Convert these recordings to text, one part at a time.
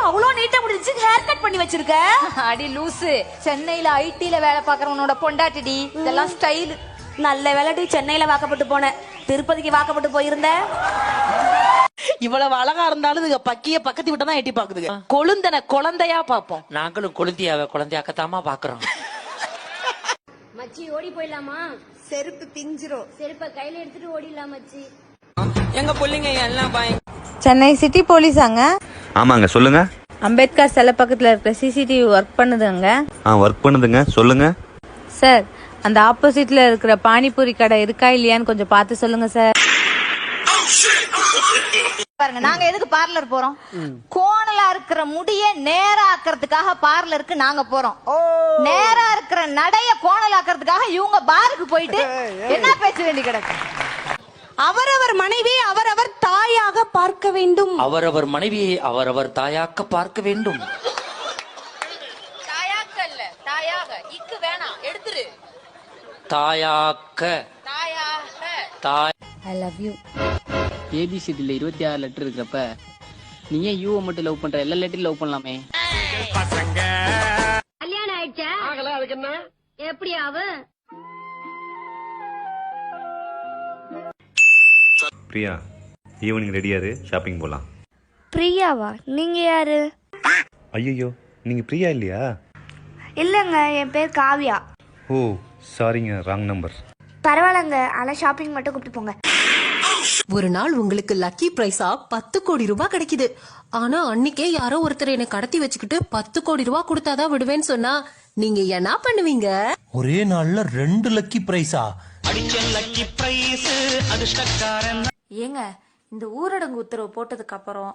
அவ்வளவு நீட்டா முடிஞ்சு ஹேர் கட் பண்ணி வச்சிருக்க? அடி லூசு, சென்னையில ஐடில வேலை பாக்குறவனோட பொண்டாட்டிடி, இதெல்லாம் ஸ்டைல். நல்ல வேலைடி சென்னையில வாக்கப்பட்டு போனேன், திருப்பதிக்கு வாக்கப்பட்டு போயிருந்த. இவ்வளவு அழகா இருந்தாலும் இதுங்க பக்கிய பக்கத்து விட்டு தான் எட்டி பாக்குதுங்க. கொழுந்தன குழந்தையா பாப்போம். நாங்களும் குழந்தையாக்கத்தாமா பாக்குறோம். மச்சி ஓடி போயிடலாமா? செருப்பு பிஞ்சிரும். செருப்ப கையில எடுத்துட்டு ஓடிடலாம் மச்சி. எங்க பிள்ளைங்க எல்லாம் சென்னை சிட்டி போலீஸாங்க? ஆமாங்க, சொல்லுங்க. அம்பேத்கர் சிலை பக்கத்துல இருக்கிற சிசிடிவி ஒர்க் பண்ணுதுங்க? ஒர்க் பண்ணுதுங்க, சொல்லுங்க. சார், அந்த ஆப்போசிட்ல இருக்கிற பானிபூரி கடை இருக்கா இல்லையான்னு கொஞ்சம் பார்த்து சொல்லுங்க சார். பாருங்க, நாங்க எதுக்கு பார்லர் போறோம்? கோணலா இருக்கிற முடிய நேரா ஆக்குறதுக்காக பார்லருக்கு நாங்க போறோம். நேரா இருக்கிற நடைய கோணலாக்குறதுக்காக இவங்க பாருக்கு போயிட்டு என்ன பேச வேண்டி கிடக்கு? அவரவர் மனைவி அவரவர் தாயாக பார்க்க வேண்டும். அவரவர் மனைவியை அவரவர் தாயாக்க பார்க்க வேண்டும். தாயாக்க இல்ல, தாயாக. இக்கு வேணாம், எடுத்துரு. தாயாக்க. தாயாக. தாய். I love you. ஏபிசிடில 26 லெட்டர் இருக்கிறப்ப நீ ஏன் யூவை மட்டும் லவ் பண்ற? எல்லா லெட்டரும் லவ் பண்ணலாமே. கல்யாணம் ஆயிடுச்சா? ஆகல, அதுக்கு என்ன? எப்படி ஆவு? பிரியா, ஈவினிங் ரெடியாரு, ஷாப்பிங் போலாம். பிரியாவா? நீங்க யாரு? ஐயோ, நீங்க பிரியா இல்லையா? இல்லங்க, என் பேர் காவியா. ஓ சாரிங்க, ராங் நம்பர். பரவாயில்லங்க, ஆனா ஷாப்பிங் மட்டும் கூப்பிட்டு போங்க. ஒரு நாள் உங்களுக்கு லக்கி பிரைஸா 10 கோடி ரூபாய் கிடைக்குது. ஆனா அன்னைக்கே யாரோ ஒருத்தர் என்னை கடத்தி வச்சுக்கிட்டு 10 கோடி ரூபாய் கொடுத்தாதான் விடுவேன்னு சொன்னா நீங்க என்ன பண்ணுவீங்க? ஒரே நாள்ல 2 லக்கி பிரைஸா? ஏங்க, இந்த ஊரடங்கு உத்தரவு போட்டதுக்கு அப்புறம்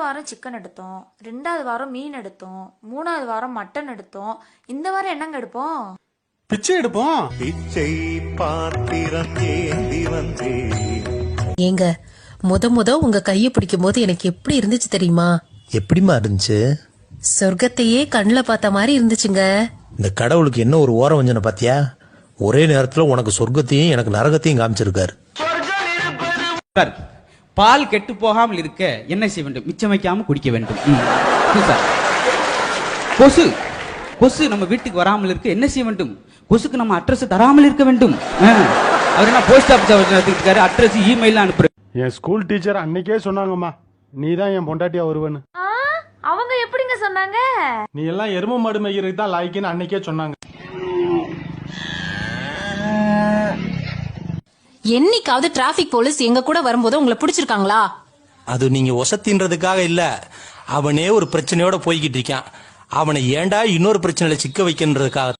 வாரம் சிக்கன் எடுத்தோம், 2வது வாரம் மீன் எடுத்தோம், 3வது வாரம் மட்டன் எடுத்தோம், இந்த வாரம் என்னங்க எடுப்போம்? பிச்சை எடுப்போம். பிச்சை பாத்திரம் ஏந்தி வந்தே. ஏங்க, முத உங்க கைய பிடிக்கும் போது எனக்கு எப்படி இருந்துச்சு தெரியுமா? எப்படிமா இருந்துச்சு? சொர்க்கத்தையே கண்ணுல பார்த்த மாதிரி இருந்துச்சுங்க. இந்த கடவுளுக்கு என்ன ஒரு ஓரம் வஞ்சனை பாத்தியா? ஒரே நேரத்துல உனக்கு சொர்க்கத்தையும் எனக்கு நரகத்தையும் காமிச்சிருக்காரு. பால் கெட்டு போகாமல் இருக்க என்ன செய்ய வேண்டும்? மிச்சம் வைக்காம குடிக்க வேண்டும். கொசு கொசு நம்ம வீட்டுக்கு வராமல் இருக்க என்ன செய்ய வேண்டும்? கொசுக்கு நம்ம அட்ரஸ் தராமல் இருக்க வேண்டும். அவர் என்ன போஸ்ட் ஆபீஸ் அட்ரஸ் இமெயில் அனுப்புற. என் ஸ்கூல் டீச்சர் அன்னைக்கே சொன்னாங்கம்மா, நீ தான் என் பொண்டாட்டியா வருவேன்னு. அவங்க எப்படிங்க சொன்னாங்க? நீ எல்லாம் எரும மாடு மேய்கிறதுக்கு தான் லாய்க்குன்னு அன்னைக்கே சொன்னாங்க. என்னைக்காவது டிராபிக் போலீஸ் எங்க கூட வரும்போது உங்களை பிடிச்சிருக்காங்களா? அது நீங்க ஒசத்தின்றதுக்காக இல்ல, அவனே ஒரு பிரச்சனையோட போய்கிட்டு இருக்கான். அவனை ஏன்டா இன்னொரு பிரச்சனையில சிக்க வைக்கின்றதுக்காக.